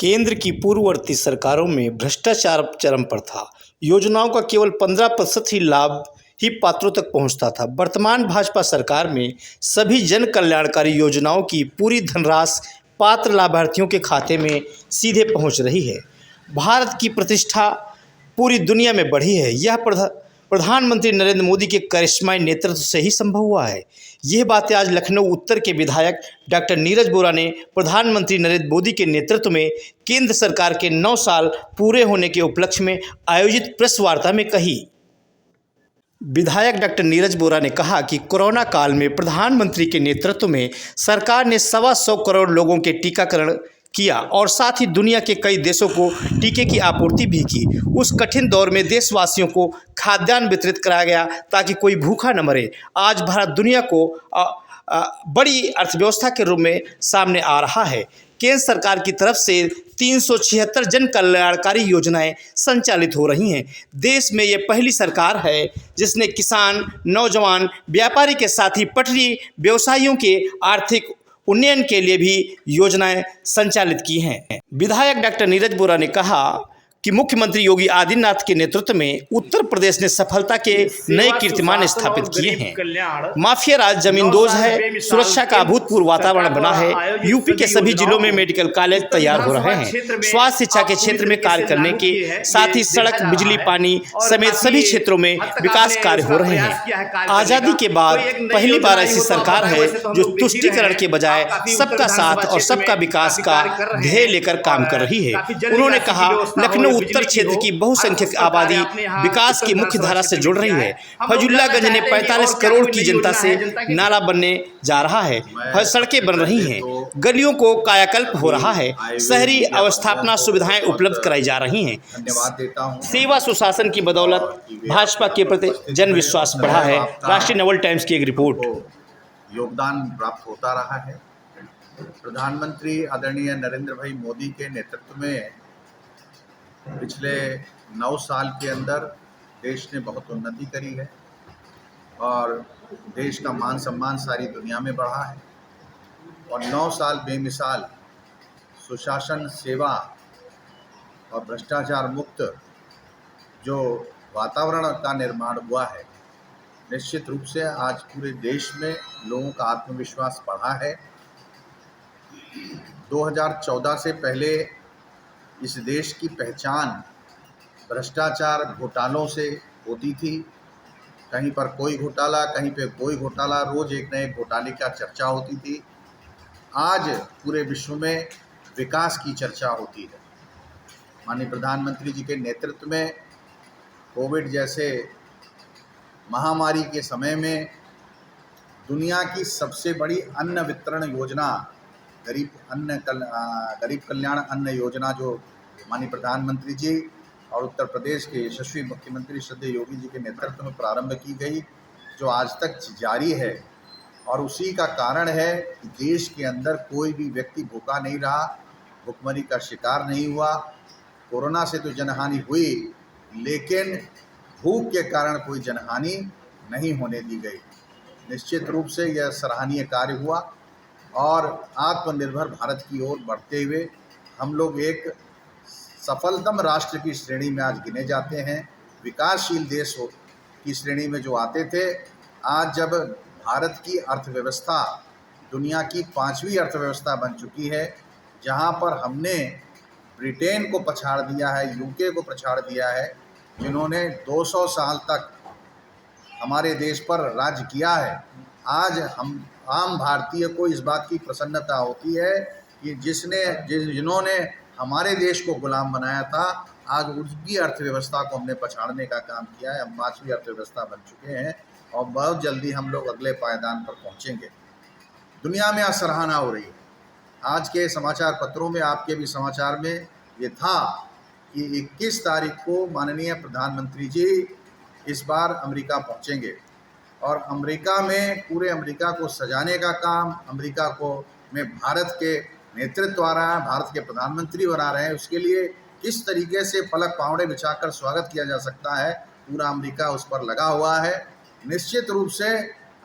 केंद्र की पूर्ववर्ती सरकारों में भ्रष्टाचार चरम पर था। योजनाओं का केवल 15% ही लाभ ही पात्रों तक पहुंचता था। वर्तमान भाजपा सरकार में सभी जन कल्याणकारी योजनाओं की पूरी धनराशि पात्र लाभार्थियों के खाते में सीधे पहुंच रही है। भारत की प्रतिष्ठा पूरी दुनिया में बढ़ी है। यह प्रधानमंत्री नरेंद्र मोदी के करिश्माई नेतृत्व से ही संभव हुआ है। यह बातें आज लखनऊ उत्तर के विधायक डॉक्टर नीरज बोरा ने प्रधानमंत्री नरेंद्र मोदी के नेतृत्व में केंद्र सरकार के 9 साल पूरे होने के उपलक्ष्य में आयोजित प्रेस वार्ता में कही। विधायक डॉक्टर नीरज बोरा ने कहा कि कोरोना काल में प्रधानमंत्री के नेतृत्व में सरकार ने 125 करोड़ लोगों के टीकाकरण किया और साथ ही दुनिया के कई देशों को टीके की आपूर्ति भी की। उस कठिन दौर में देशवासियों को खाद्यान्न वितरित कराया गया ताकि कोई भूखा न मरे। आज भारत दुनिया को बड़ी अर्थव्यवस्था के रूप में सामने आ रहा है। केंद्र सरकार की तरफ से 376 जन कल्याणकारी योजनाएं संचालित हो रही हैं। देश में ये पहली सरकार है जिसने किसान, नौजवान, व्यापारी के साथ ही पटरी व्यवसायियों के आर्थिक उन्नयन के लिए भी योजनाएं संचालित की हैं। विधायक डॉक्टर नीरज बोरा ने कहा कि मुख्यमंत्री योगी आदित्यनाथ के नेतृत्व में उत्तर प्रदेश ने सफलता के नए कीर्तिमान स्थापित किए हैं। माफिया राज जमींदोज है, सुरक्षा का अभूतपूर्व वातावरण बना है। यूपी के सभी जिलों में मेडिकल कॉलेज तैयार हो रहे हैं। स्वास्थ्य शिक्षा के क्षेत्र में कार्य करने के साथ ही सड़क, बिजली, पानी समेत सभी क्षेत्रों में विकास कार्य हो रहे हैं। आजादी के बाद पहली बार ऐसी सरकार है जो तुष्टीकरण के बजाय सबका साथ और सबका विकास का ध्येय लेकर काम कर रही है। उन्होंने कहा, लखनऊ उत्तर क्षेत्र की बहुसंख्यक आबादी विकास की मुख्य धारा से जुड़ रही है। फैजुल्लागंज ने 45 करोड़ की जनता से नाला बनने जा रहा है। सड़कें बन रही हैं, गलियों को कायाकल्प हो रहा है, शहरी अवस्थापना सुविधाएं उपलब्ध कराई जा रही हैं। सेवा सुशासन की बदौलत भाजपा के प्रति जन विश्वास बढ़ा है। राष्ट्रीय नवल टाइम्स की एक रिपोर्ट। योगदान प्राप्त होता रहा है। प्रधानमंत्री आदरणीय नरेंद्र भाई मोदी के नेतृत्व में पिछले 9 साल के अंदर देश ने बहुत उन्नति करी है और देश का मान सम्मान सारी दुनिया में बढ़ा है। और 9 साल बेमिसाल सुशासन, सेवा और भ्रष्टाचार मुक्त जो वातावरण का निर्माण हुआ है, निश्चित रूप से आज पूरे देश में लोगों का आत्मविश्वास बढ़ा है। 2014 से पहले इस देश की पहचान भ्रष्टाचार, घोटालों से होती थी। कहीं पर कोई घोटाला, कहीं पे कोई घोटाला, रोज एक नए घोटाले का चर्चा होती थी। आज पूरे विश्व में विकास की चर्चा होती है। माननीय प्रधानमंत्री जी के नेतृत्व में कोविड जैसे महामारी के समय में दुनिया की सबसे बड़ी अन्न वितरण योजना गरीब कल्याण अन्न योजना जो माननीय प्रधानमंत्री जी और उत्तर प्रदेश के यशस्वी मुख्यमंत्री श्रद्धेय योगी जी के नेतृत्व में प्रारंभ की गई, जो आज तक जारी है। और उसी का कारण है कि देश के अंदर कोई भी व्यक्ति भूखा नहीं रहा, भुखमरी का शिकार नहीं हुआ। कोरोना से तो जनहानि हुई, लेकिन भूख के कारण कोई जनहानि नहीं होने दी गई। निश्चित रूप से यह सराहनीय कार्य हुआ और आत्मनिर्भर भारत की ओर बढ़ते हुए हम लोग एक सफलतम राष्ट्र की श्रेणी में आज गिने जाते हैं। विकासशील देश की श्रेणी में जो आते थे, आज जब भारत की अर्थव्यवस्था दुनिया की 5वीं अर्थव्यवस्था बन चुकी है, जहां पर हमने ब्रिटेन को पछाड़ दिया है, यूके को पछाड़ दिया है, जिन्होंने 200 साल तक हमारे देश पर राज्य किया है। आज हम आम भारतीय को इस बात की प्रसन्नता होती है कि जिन्होंने हमारे देश को गुलाम बनाया था, आज उसकी अर्थव्यवस्था को हमने पछाड़ने का काम किया है। हम 5वीं अर्थव्यवस्था बन चुके हैं और बहुत जल्दी हम लोग अगले पायदान पर पहुंचेंगे। दुनिया में आज सराहना हो रही है। आज के समाचार पत्रों में, आपके भी समाचार में ये था कि 21 तारीख को माननीय प्रधानमंत्री जी इस बार अमेरिका पहुंचेंगे और अमेरिका में पूरे अमेरिका को सजाने का काम, अमेरिका को में भारत के नेतृत्व आ रहा है, भारत के प्रधानमंत्री बना रहे हैं, उसके लिए किस तरीके से पलक पावड़े बिछाकर स्वागत किया जा सकता है, पूरा अमेरिका उस पर लगा हुआ है। निश्चित रूप से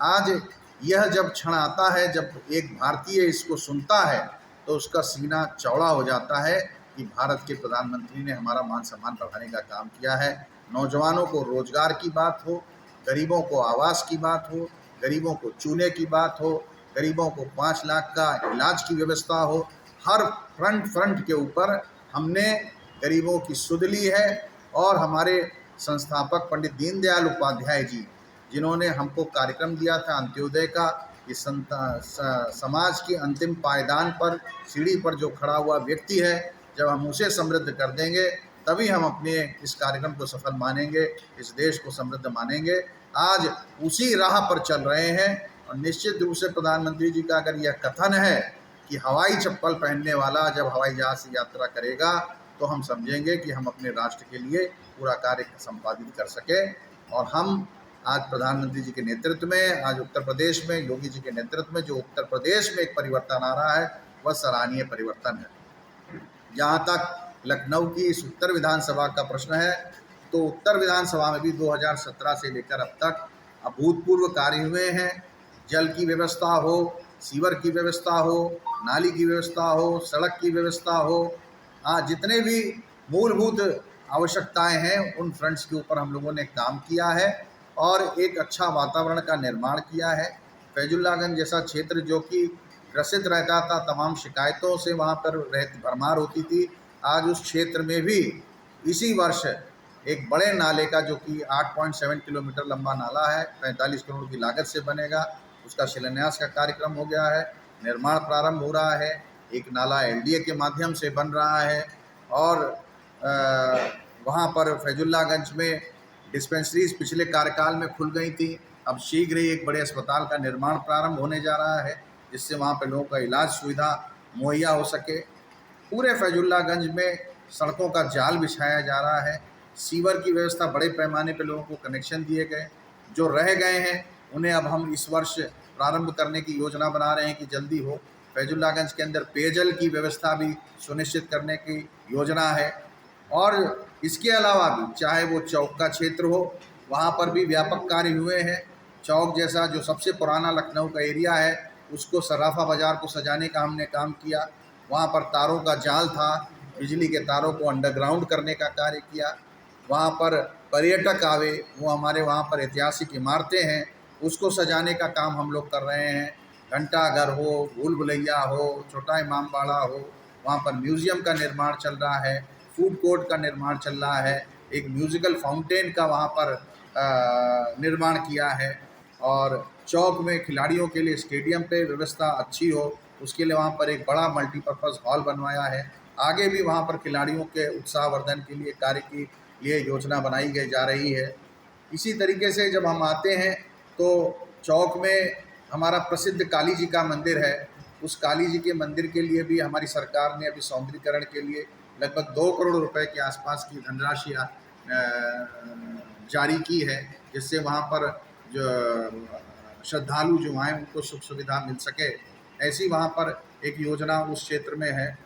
आज यह जब क्षण आता है, जब एक भारतीय इसको सुनता है तो उसका सीना चौड़ा हो जाता है कि भारत के प्रधानमंत्री ने हमारा मान सम्मान बढ़ाने का काम किया है। नौजवानों को रोजगार की बात हो, गरीबों को आवास की बात हो, गरीबों को चूल्हे की बात हो, गरीबों को 5 लाख का इलाज की व्यवस्था हो, हर फ्रंट के ऊपर हमने गरीबों की सुध ली है। और हमारे संस्थापक पंडित दीनदयाल उपाध्याय जी, जिन्होंने हमको कार्यक्रम दिया था अंत्योदय का, कि समाज की अंतिम पायदान पर, सीढ़ी पर जो खड़ा हुआ व्यक्ति है, जब हम उसे समृद्ध कर देंगे तभी हम अपने इस कार्यक्रम को सफल मानेंगे, इस देश को समृद्ध मानेंगे। आज उसी राह पर चल रहे हैं। और निश्चित रूप से प्रधानमंत्री जी का अगर यह कथन है कि हवाई चप्पल पहनने वाला जब हवाई जहाज से यात्रा करेगा तो हम समझेंगे कि हम अपने राष्ट्र के लिए पूरा कार्य संपादित कर सके। और हम आज प्रधानमंत्री जी के नेतृत्व में, आज उत्तर प्रदेश में योगी जी के नेतृत्व में जो उत्तर प्रदेश में एक परिवर्तन आ रहा है, वह सराहनीय परिवर्तन है। जहाँ तक लखनऊ की इस उत्तर विधानसभा का प्रश्न है, तो उत्तर विधानसभा में भी 2017 से लेकर अब तक अभूतपूर्व कार्य हुए हैं। जल की व्यवस्था हो, सीवर की व्यवस्था हो, नाली की व्यवस्था हो, सड़क की व्यवस्था हो, जितने भी मूलभूत आवश्यकताएं हैं उन फ्रंट्स के ऊपर हम लोगों ने काम किया है और एक अच्छा वातावरण का निर्माण किया है। फैजुल्लागंज जैसा क्षेत्र जो कि ग्रसित रहता था, तमाम शिकायतों से वहाँ पर भरमार होती थी, आज उस क्षेत्र में भी इसी वर्ष एक बड़े नाले का, जो कि 8.7 किलोमीटर लंबा नाला है, 45 करोड़ की लागत से बनेगा, उसका शिलान्यास का कार्यक्रम हो गया है, निर्माण प्रारंभ हो रहा है। एक नाला एलडीए के माध्यम से बन रहा है। और वहाँ पर फैजुल्लागंज में डिस्पेंसरीज पिछले कार्यकाल में खुल गई थी, अब शीघ्र ही एक बड़े अस्पताल का निर्माण प्रारंभ होने जा रहा है, जिससे वहाँ पर लोगों का इलाज सुविधा मुहैया हो सके। पूरे फैजुल्लागंज में सड़कों का जाल बिछाया जा रहा है, सीवर की व्यवस्था बड़े पैमाने पर लोगों को कनेक्शन दिए गए, जो रह गए हैं उन्हें अब हम इस वर्ष प्रारंभ करने की योजना बना रहे हैं कि जल्दी हो। फैजुल्लागंज के अंदर पेयजल की व्यवस्था भी सुनिश्चित करने की योजना है। और इसके अलावा भी चाहे वो चौक का क्षेत्र हो, वहाँ पर भी व्यापक कार्य हुए हैं। चौक जैसा जो सबसे पुराना लखनऊ का एरिया है, उसको सर्राफा बाज़ार को सजाने का हमने काम किया। वहाँ पर तारों का जाल था, बिजली के तारों को अंडरग्राउंड करने का कार्य किया। वहाँ पर पर्यटक आवे, वो हमारे वहाँ पर ऐतिहासिक इमारतें हैं, उसको सजाने का काम हम लोग कर रहे हैं। घंटाघर हो, भूल भुलैया हो, छोटा इमाम बाड़ा हो, वहाँ पर म्यूज़ियम का निर्माण चल रहा है, फूड कोर्ट का निर्माण चल रहा है, एक म्यूज़िकल फाउंटेन का वहाँ पर निर्माण किया है। और चौक में खिलाड़ियों के लिए स्टेडियम पे व्यवस्था अच्छी हो, उसके लिए वहाँ पर एक बड़ा मल्टीपर्पज़ हॉल बनवाया है। आगे भी वहाँ पर खिलाड़ियों के उत्साहवर्धन के लिए कार्य की लिए योजना बनाई गई जा रही है। इसी तरीके से जब हम आते हैं तो चौक में हमारा प्रसिद्ध काली जी का मंदिर है, उस काली जी के मंदिर के लिए भी हमारी सरकार ने अभी सौंदर्यीकरण के लिए लगभग 2 करोड़ रुपए के आसपास की धनराशि जारी की है, जिससे वहाँ पर जो श्रद्धालु जो आए उनको सुख सुविधा मिल सके, ऐसी वहाँ पर एक योजना उस क्षेत्र में है।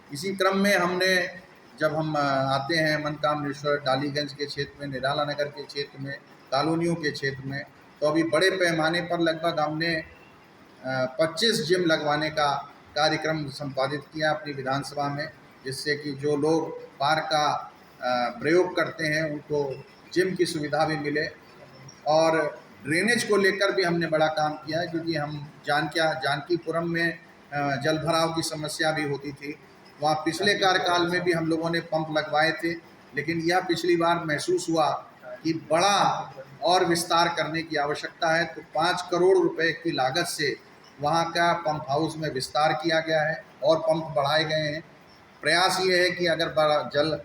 इसी क्रम में हमने जब हम आते हैं मनकामनेश्वर, डालीगंज के क्षेत्र में, निराला नगर के क्षेत्र में, कॉलोनियों के क्षेत्र में, तो अभी बड़े पैमाने पर लगभग हमने 25 जिम लगवाने का कार्यक्रम संपादित किया अपनी विधानसभा में, जिससे कि जो लोग पार्क का प्रयोग करते हैं उनको जिम की सुविधा भी मिले। और ड्रेनेज को लेकर भी हमने बड़ा काम किया है, क्योंकि हम जानकीपुरम में जल भराव की समस्या भी होती थी। वहाँ पिछले कार्यकाल में भी हम लोगों ने पंप लगवाए थे, लेकिन यह पिछली बार महसूस हुआ कि बड़ा और विस्तार करने की आवश्यकता है, तो 5 करोड़ रुपए की लागत से वहाँ का पंप हाउस में विस्तार किया गया है और पंप बढ़ाए गए हैं। प्रयास ये है कि अगर जल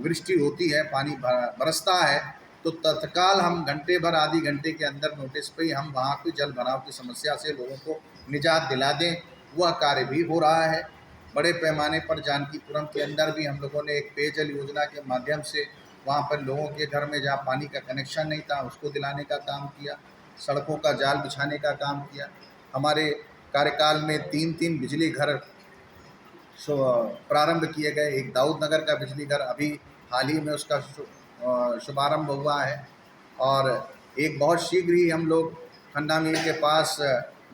वृष्टि होती है, पानी बरसता है, तो तत्काल हम घंटे भर, आधी घंटे के अंदर नोटिस पे ही हम वहाँ की जल भराव की समस्या से लोगों को निजात दिला दें। वह कार्य भी हो रहा है बड़े पैमाने पर। जानकीपुरम के अंदर भी हम लोगों ने एक पेयजल योजना के माध्यम से वहाँ पर लोगों के घर में जहाँ पानी का कनेक्शन नहीं था उसको दिलाने का काम किया, सड़कों का जाल बिछाने का काम किया। हमारे कार्यकाल में 3 बिजली घर प्रारंभ किए गए। एक दाऊद नगर का बिजली घर अभी हाल ही में उसका शुभारंभ हुआ है, और एक बहुत शीघ्र ही हम लोग खन्ना मिल के पास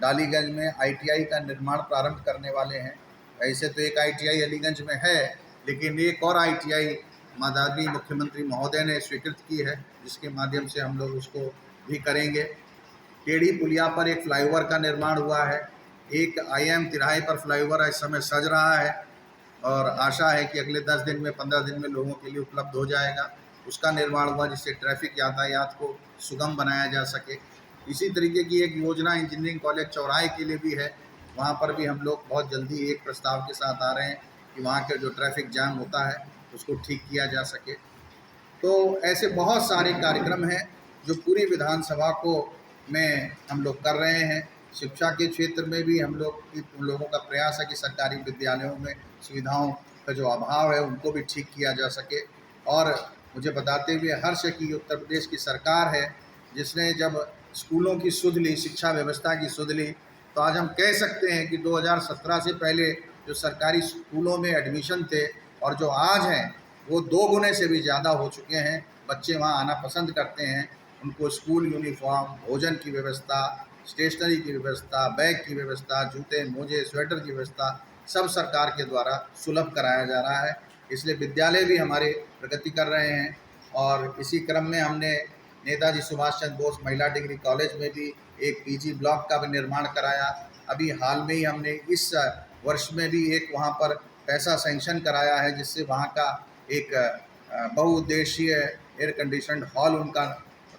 डालीगंज में ITI का निर्माण प्रारंभ करने वाले हैं। ऐसे तो एक ITI अलीगंज में है, लेकिन एक और ITI माननीय मुख्यमंत्री महोदय ने स्वीकृत की है, जिसके माध्यम से हम लोग उसको भी करेंगे। टेढ़ी पुलिया पर एक फ्लाईओवर का निर्माण हुआ है। एक IIM तिराहे पर फ्लाईओवर इस समय सज रहा है और आशा है कि अगले 10 दिन में 15 दिन में लोगों के लिए उपलब्ध हो जाएगा। उसका निर्माण हुआ जिससे ट्रैफिक यातायात को सुगम बनाया जा सके। इसी तरीके की एक योजना इंजीनियरिंग कॉलेज चौराहे के लिए भी है। वहाँ पर भी हम लोग बहुत जल्दी एक प्रस्ताव के साथ आ रहे हैं कि वहाँ के जो ट्रैफिक जाम होता है उसको ठीक किया जा सके। तो ऐसे बहुत सारे कार्यक्रम हैं जो पूरी विधानसभा को में हम लोग कर रहे हैं। शिक्षा के क्षेत्र में भी हम लोगों का प्रयास है कि सरकारी विद्यालयों में सुविधाओं का जो अभाव है उनको भी ठीक किया जा सके। और मुझे बताते हुए हर्ष है कि उत्तर प्रदेश की सरकार है जिसने जब स्कूलों की सुध ली, शिक्षा व्यवस्था की सुध ली, तो आज हम कह सकते हैं कि 2017 से पहले जो सरकारी स्कूलों में एडमिशन थे और जो आज हैं वो 2 गुने से भी ज़्यादा हो चुके हैं। बच्चे वहाँ आना पसंद करते हैं। उनको स्कूल यूनिफॉर्म, भोजन की व्यवस्था, स्टेशनरी की व्यवस्था, बैग की व्यवस्था, जूते मोजे स्वेटर की व्यवस्था सब सरकार के द्वारा सुलभ कराया जा रहा है। इसलिए विद्यालय भी हमारे प्रगति कर रहे हैं। और इसी क्रम में हमने नेताजी सुभाष चंद्र बोस महिला डिग्री कॉलेज में भी एक PG ब्लॉक का भी निर्माण कराया। अभी हाल में ही हमने इस वर्ष में भी एक वहाँ पर पैसा सेंक्शन कराया है जिससे वहाँ का एक बहुउद्देशीय एयर कंडीशनड हॉल उनका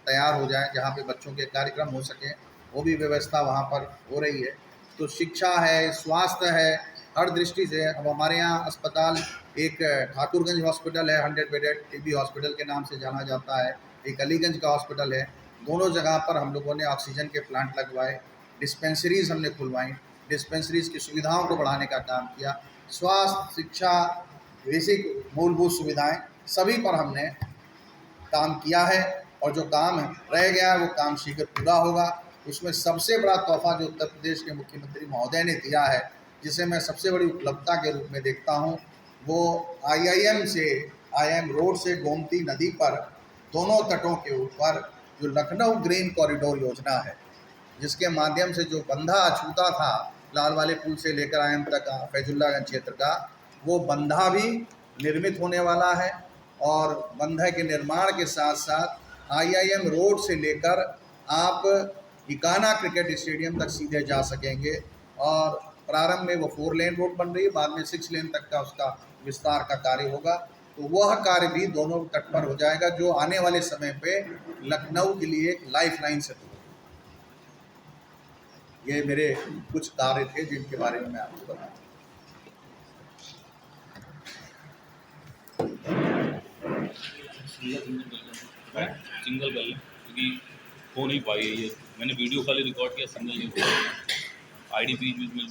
तैयार हो जाए जहाँ पे बच्चों के कार्यक्रम हो सकें। वो भी व्यवस्था वहाँ पर हो रही है। तो शिक्षा है, स्वास्थ्य है, हर दृष्टि से अब हमारे यहाँ अस्पताल एक ठाकुरगंज हॉस्पिटल है, 100 बेडेड TB हॉस्पिटल के नाम से जाना जाता है। एक अलीगंज का हॉस्पिटल है। दोनों जगह पर हम लोगों ने ऑक्सीजन के प्लांट लगवाए, डिस्पेंसरीज़ हमने खुलवाई, डिस्पेंसरीज़ की सुविधाओं को बढ़ाने का काम किया। स्वास्थ्य, शिक्षा, बेसिक मूलभूत सुविधाएं सभी पर हमने काम किया है और जो काम रह गया है वो काम शीघ्र पूरा होगा। उसमें सबसे बड़ा तोहफा जो उत्तर प्रदेश के मुख्यमंत्री महोदय ने दिया है, जिसे मैं सबसे बड़ी उपलब्धता के रूप में देखता हूँ, वो IIM रोड से गोमती नदी पर दोनों तटों के ऊपर जो लखनऊ ग्रीन कॉरिडोर योजना है, जिसके माध्यम से जो बंधा अछूता था लाल वाले पुल से लेकर IIM तक फैजुल्लागंज क्षेत्र का, वो बंधा भी निर्मित होने वाला है। और बंधा के निर्माण के साथ साथ IIM रोड से लेकर आप इकाना क्रिकेट स्टेडियम तक सीधे जा सकेंगे। और प्रारंभ में वो 4 लेन रोड बन रही है, बाद में 6 लेन तक का उसका विस्तार का कार्य होगा। तो वह कार्य भी दोनों तट पर हो जाएगा जो आने वाले समय पे लखनऊ के लिए एक लाइफ लाइन से होगा। ये मेरे कुछ कार्य थे जिनके बारे में मैं आपको बताऊँ। सिंगल कर लें क्योंकि हो नहीं पाई है ये। मैंने वीडियो खाली रिकॉर्ड किया, सिंगल नहीं। IDP में